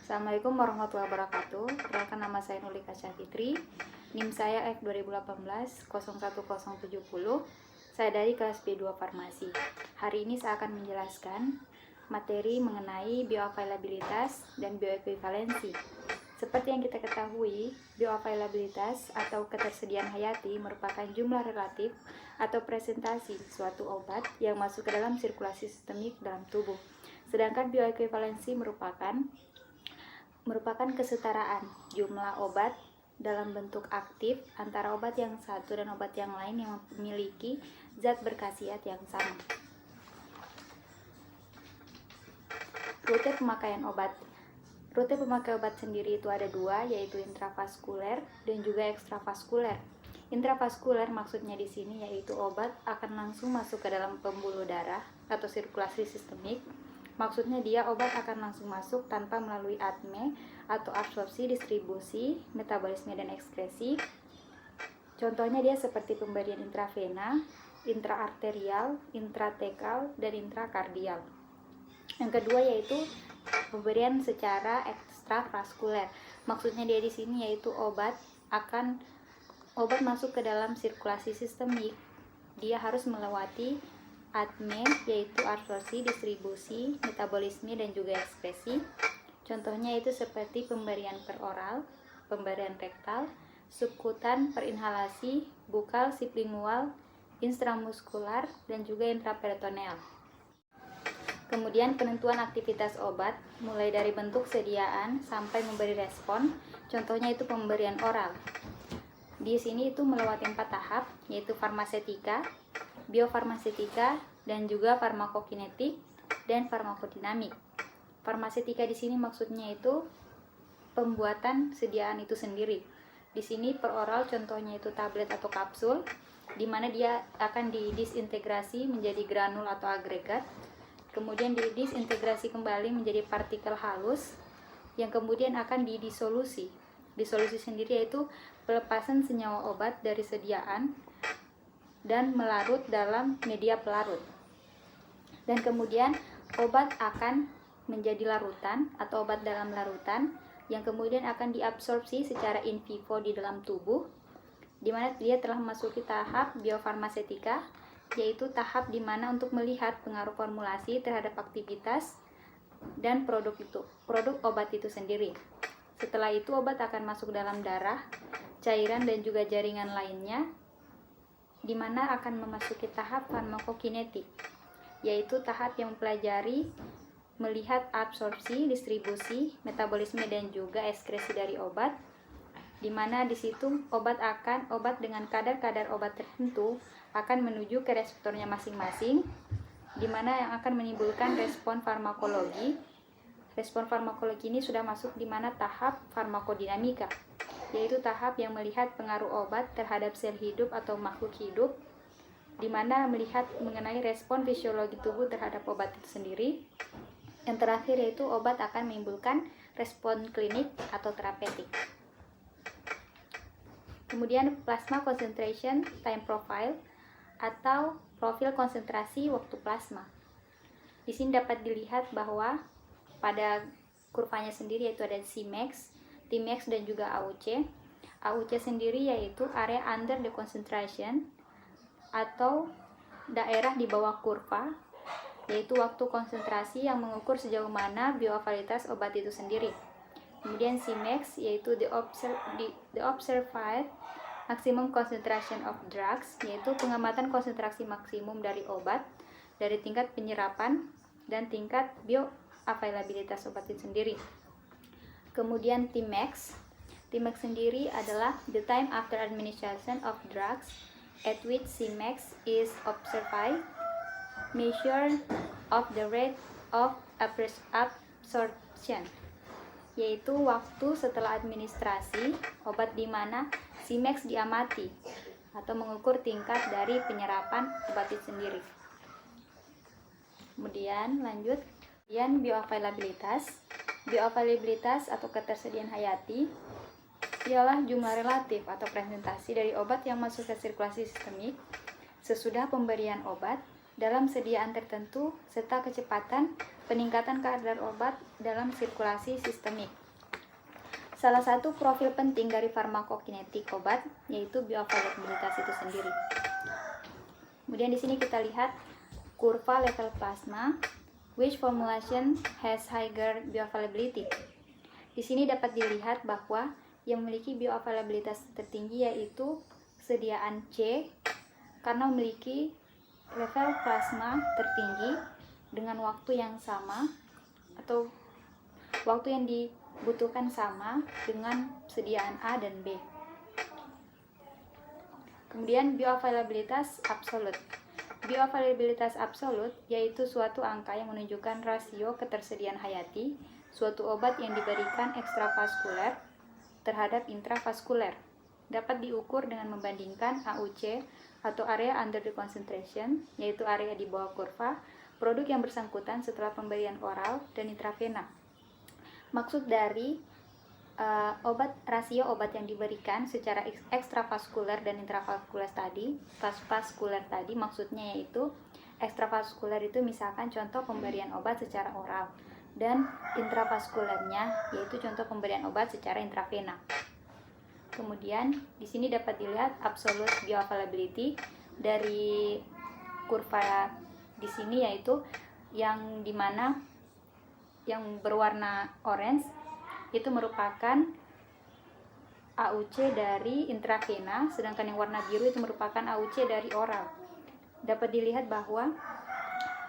Assalamualaikum warahmatullahi wabarakatuh. Perkenalkan, nama saya Nurlika Syafitri. NIM saya F 2018 01070. Saya dari kelas B2 Farmasi. Hari ini saya akan menjelaskan materi mengenai bioavailabilitas dan bioekuivalensi. Seperti yang kita ketahui, bioavailabilitas atau ketersediaan hayati merupakan jumlah relatif atau presentasi suatu obat yang masuk ke dalam sirkulasi sistemik dalam tubuh. Sedangkan bioekuivalensi merupakan kesetaraan jumlah obat dalam bentuk aktif antara obat yang satu dan obat yang lain yang memiliki zat berkhasiat yang sama. Rute pemakaian obat. Rute pemakaian obat sendiri itu ada dua, yaitu intravaskuler dan juga ekstravaskuler. Intravaskuler maksudnya di sini yaitu obat akan langsung masuk ke dalam pembuluh darah atau sirkulasi sistemik. Maksudnya dia obat akan langsung masuk tanpa melalui ATME atau absorpsi, distribusi, metabolisme, dan ekskresi. Contohnya dia seperti pemberian intravena, intraarterial, intratekal, dan intrakardial. Yang kedua yaitu pemberian secara ekstravaskuler. Maksudnya dia di sini yaitu obat masuk ke dalam sirkulasi sistemik. Dia harus melewati ATME yaitu absorpsi, distribusi, metabolisme, dan juga ekskresi. Contohnya itu seperti pemberian peroral, pemberian rektal, subkutan, perinhalasi, bukal, sublingual, intramuskular, dan juga intraperitoneal. Kemudian penentuan aktivitas obat mulai dari bentuk sediaan sampai memberi respon. Contohnya itu pemberian oral. Di sini itu melewati 4 tahap, yaitu farmasetika, biofarmasetika, dan juga farmakokinetik dan farmakodinamik. Farmasetika di sini maksudnya itu pembuatan sediaan itu sendiri. Di sini peroral contohnya itu tablet atau kapsul, di mana dia akan didisintegrasi menjadi granul atau agregat, kemudian didisintegrasi kembali menjadi partikel halus, yang kemudian akan didisolusi. Disolusi sendiri yaitu pelepasan senyawa obat dari sediaan dan melarut dalam media pelarut. Dan kemudian obat akan menjadi larutan atau obat dalam larutan yang kemudian akan diabsorpsi secara in vivo di dalam tubuh, di mana dia telah memasuki tahap biofarmasetika, yaitu tahap di mana untuk melihat pengaruh formulasi terhadap aktivitas dan produk obat itu sendiri. Setelah itu obat akan masuk dalam darah, cairan, dan juga jaringan lainnya, di mana akan memasuki tahap farmakokinetik, yaitu tahap yang mempelajari melihat absorpsi, distribusi, metabolisme, dan juga ekskresi dari obat, di mana di situ obat dengan kadar-kadar obat tertentu akan menuju ke reseptornya masing-masing, di mana yang akan menimbulkan respon farmakologi. Respon farmakologi ini sudah masuk di mana tahap farmakodinamika, yaitu tahap yang melihat pengaruh obat terhadap sel hidup atau makhluk hidup, di mana melihat mengenai respon fisiologi tubuh terhadap obat itu sendiri. Yang terakhir yaitu obat akan menimbulkan respon klinik atau terapeutik. Kemudian plasma concentration time profile atau profil konsentrasi waktu plasma. Di sini dapat dilihat bahwa pada kurvanya sendiri yaitu ada Cmax, Tmax, dan juga AUC. AUC sendiri yaitu area under the concentration atau daerah di bawah kurva, yaitu waktu konsentrasi yang mengukur sejauh mana bioavailabilitas obat itu sendiri. Kemudian Cmax yaitu the observed maximum concentration of drugs, yaitu pengamatan konsentrasi maksimum dari obat dari tingkat penyerapan dan tingkat bioavailabilitas obat itu sendiri. Kemudian Tmax sendiri adalah the time after administration of drugs at which Cmax is observed, measure of the rate of absorption, yaitu waktu setelah administrasi obat di mana Cmax diamati atau mengukur tingkat dari penyerapan obat itu sendiri. Kemudian lanjut, bioavailabilitas atau ketersediaan hayati ialah jumlah relatif atau presentasi dari obat yang masuk ke sirkulasi sistemik sesudah pemberian obat dalam sediaan tertentu serta kecepatan peningkatan kadar obat dalam sirkulasi sistemik. Salah satu profil penting dari farmakokinetik obat yaitu bioavailabilitas itu sendiri. Kemudian di sini kita lihat kurva level plasma, which formulation has higher bioavailability. Di sini dapat dilihat bahwa yang memiliki bioavailabilitas tertinggi yaitu sediaan C karena memiliki level plasma tertinggi dengan waktu yang sama atau waktu yang dibutuhkan sama dengan sediaan A dan B. Kemudian bioavailabilitas absolut. Bioavailabilitas absolut yaitu suatu angka yang menunjukkan rasio ketersediaan hayati suatu obat yang diberikan ekstravaskuler terhadap intravaskuler. Dapat diukur dengan membandingkan AUC atau area under the concentration, yaitu area di bawah kurva, produk yang bersangkutan setelah pemberian oral dan intravena. Maksud dari rasio obat yang diberikan secara ekstravaskuler dan intravaskuler tadi, maksudnya yaitu ekstravaskuler itu misalkan contoh pemberian obat secara oral, dan intravaskulernya yaitu contoh pemberian obat secara intravena. Kemudian di sini dapat dilihat absolute bioavailability dari kurva di sini, yaitu yang dimana yang berwarna orange itu merupakan AUC dari intravena, sedangkan yang warna biru itu merupakan AUC dari oral. Dapat dilihat bahwa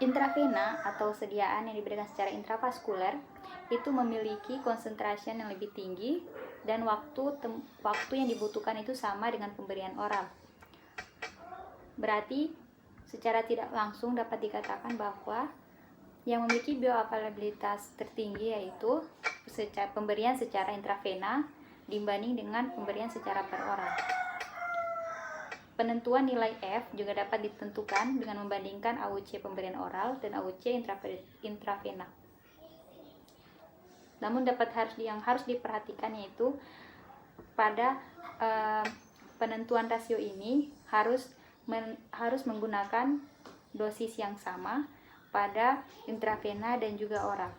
intravena atau sediaan yang diberikan secara intravaskuler itu memiliki konsentrasi yang lebih tinggi dan waktu yang dibutuhkan itu sama dengan pemberian oral. Berarti secara tidak langsung dapat dikatakan bahwa yang memiliki bioavailabilitas tertinggi yaitu pemberian secara intravena dibanding dengan pemberian secara peroral. Penentuan nilai F juga dapat ditentukan dengan membandingkan AUC pemberian oral dan AUC intravena. Namun yang harus diperhatikan yaitu pada penentuan rasio ini harus menggunakan dosis yang sama pada intravena dan juga oral.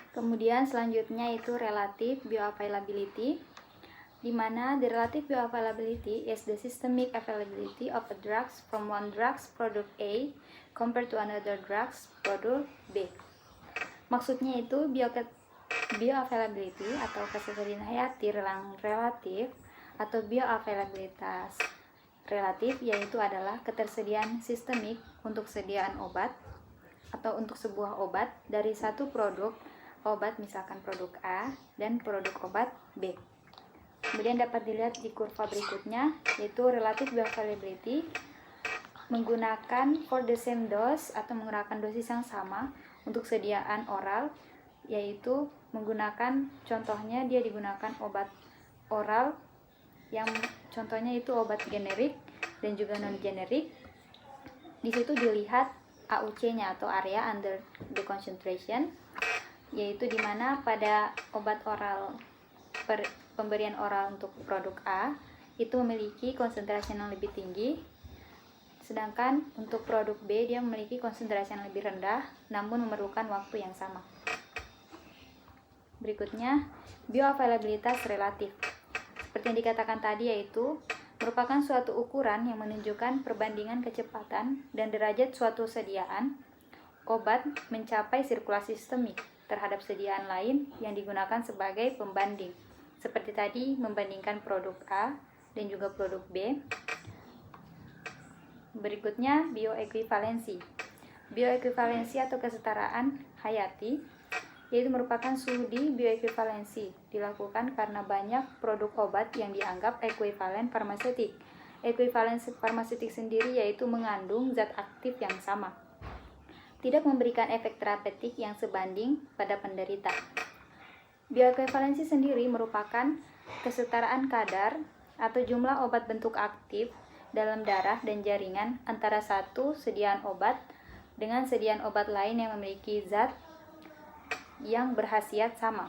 Kemudian selanjutnya itu relative bioavailability, di mana the relative bioavailability is the systemic availability of a drugs from one drugs product A compared to another drugs product B. Maksudnya itu bioavailability atau ketersediaan hayati relatif atau bioavailabilitas relatif yaitu adalah ketersediaan sistemik untuk sediaan obat atau untuk sebuah obat dari satu produk obat, misalkan produk A dan produk obat B. Kemudian dapat dilihat di kurva berikutnya yaitu relative bioavailability menggunakan for the same dose atau menggunakan dosis yang sama untuk sediaan oral, yaitu menggunakan contohnya dia digunakan obat oral yang contohnya itu obat generik dan juga non generik. Di situ dilihat AUC-nya atau area under the concentration, yaitu dimana pada obat oral pemberian oral untuk produk A itu memiliki konsentrasi yang lebih tinggi, sedangkan untuk produk B dia memiliki konsentrasi yang lebih rendah namun memerlukan waktu yang sama. Berikutnya, bioavailabilitas relatif. Seperti yang dikatakan tadi, yaitu merupakan suatu ukuran yang menunjukkan perbandingan kecepatan dan derajat suatu sediaan obat mencapai sirkulasi sistemik terhadap sediaan lain yang digunakan sebagai pembanding. Seperti tadi membandingkan produk A dan juga produk B. Berikutnya bioekuivalensi. Bioekuivalensi atau kesetaraan hayati yaitu merupakan studi bioekuivalensi dilakukan karena banyak produk obat yang dianggap ekuivalen farmaseutik. Ekuivalensi farmaseutik sendiri yaitu mengandung zat aktif yang sama, tidak memberikan efek terapeutik yang sebanding pada penderita. Bioekuivalensi sendiri merupakan kesetaraan kadar atau jumlah obat bentuk aktif dalam darah dan jaringan antara satu sediaan obat dengan sediaan obat lain yang memiliki zat yang berkhasiat sama.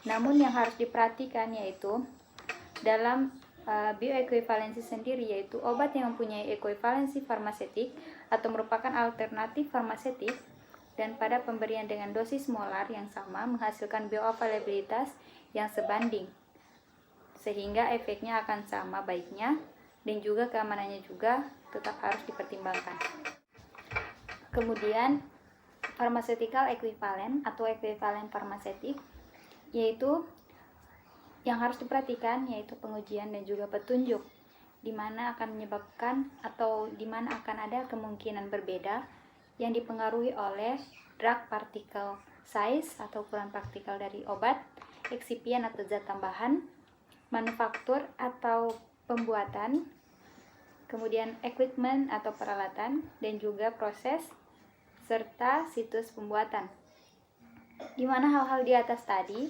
Namun yang harus diperhatikan yaitu dalam bioekuivalensi sendiri yaitu obat yang mempunyai ekuivalensi farmaseutik atau merupakan alternatif farmaseutik dan pada pemberian dengan dosis molar yang sama menghasilkan bioavailabilitas yang sebanding, sehingga efeknya akan sama baiknya dan juga keamanannya juga tetap harus dipertimbangkan. Kemudian pharmaceutical equivalent atau ekuivalen farmasetik, yaitu yang harus diperhatikan yaitu pengujian dan juga petunjuk, di mana akan menyebabkan atau di mana akan ada kemungkinan berbeda yang dipengaruhi oleh drug particle size atau ukuran partikel dari obat, eksipien atau zat tambahan, manufaktur atau pembuatan, kemudian equipment atau peralatan, dan juga proses serta situs pembuatan. Di mana hal-hal di atas tadi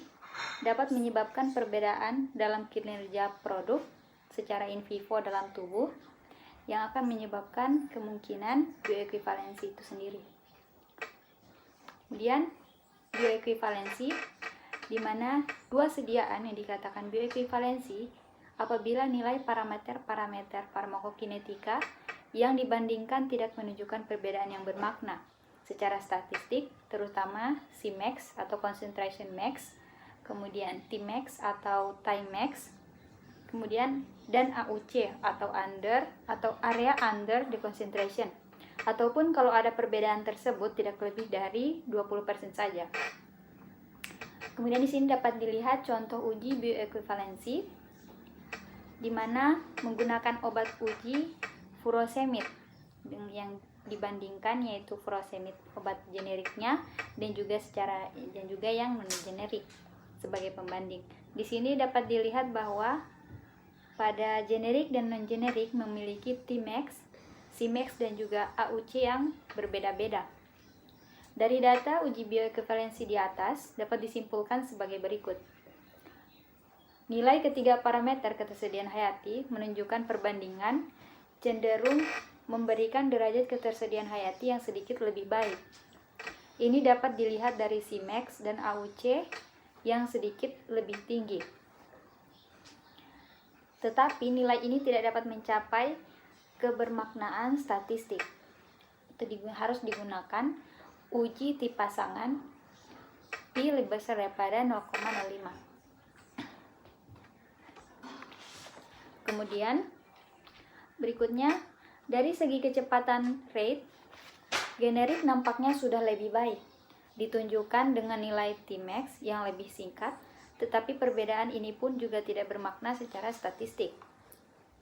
dapat menyebabkan perbedaan dalam kinerja produk secara in vivo dalam tubuh yang akan menyebabkan kemungkinan bioekuivalensi itu sendiri. Kemudian bioekuivalensi, di mana dua sediaan yang dikatakan bioekuivalensi apabila nilai parameter-parameter farmakokinetika yang dibandingkan tidak menunjukkan perbedaan yang bermakna secara statistik, terutama Cmax atau concentration max, kemudian Tmax atau time max, kemudian dan AUC atau under atau area under the concentration, ataupun kalau ada perbedaan tersebut tidak lebih dari 20% saja. Kemudian di sini dapat dilihat contoh uji bioekuivalensi di mana menggunakan obat uji furosemid yang dibandingkan, yaitu furosemid obat generiknya dan juga yang non generik sebagai pembanding. Di sini dapat dilihat bahwa pada generik dan non-generik memiliki Tmax, Cmax, dan juga AUC yang berbeda-beda. Dari data uji bioekuivalensi di atas dapat disimpulkan sebagai berikut. Nilai ketiga parameter ketersediaan hayati menunjukkan perbandingan cenderung memberikan derajat ketersediaan hayati yang sedikit lebih baik. Ini dapat dilihat dari Cmax dan AUC yang sedikit lebih tinggi. Tetapi nilai ini tidak dapat mencapai kebermaknaan statistik. Itu harus digunakan uji T pasangan P lebih besar daripada 0,05. Kemudian berikutnya, dari segi kecepatan rate, generik nampaknya sudah lebih baik, ditunjukkan dengan nilai Tmax yang lebih singkat, tetapi perbedaan ini pun juga tidak bermakna secara statistik.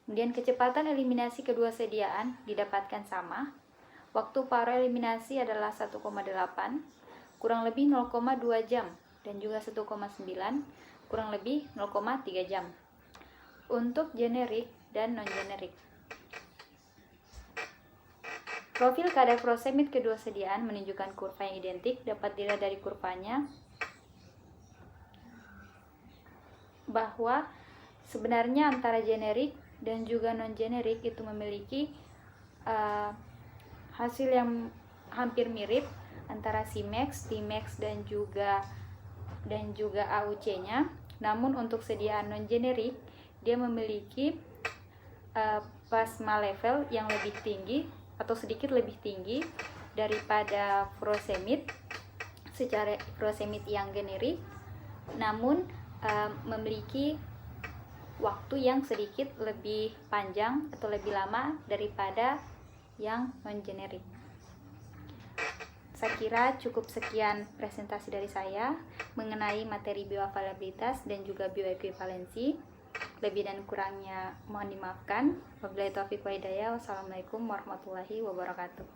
Kemudian kecepatan eliminasi kedua sediaan didapatkan sama. Waktu paro eliminasi adalah 1,8, kurang lebih 0,2 jam, dan juga 1,9, kurang lebih 0,3 jam. Untuk generik dan non-generik. Profil kadar furosemid kedua sediaan menunjukkan kurva yang identik. Dapat dilihat dari kurvanya bahwa sebenarnya antara generik dan juga non-generik itu memiliki hasil yang hampir mirip antara Cmax, Tmax, dan juga AUC-nya. Namun untuk sediaan non-generik dia memiliki plasma level yang lebih tinggi atau sedikit lebih tinggi daripada furosemid secara furosemid yang generik, namun memiliki waktu yang sedikit lebih panjang atau lebih lama daripada yang non-generik. Saya kira cukup sekian presentasi dari saya mengenai materi bioavailabilitas dan juga bioekuivalensi. Lebih dan kurangnya mohon dimaafkan. Wabillahi taufiq wa hidayah. Wassalamualaikum warahmatullahi wabarakatuh.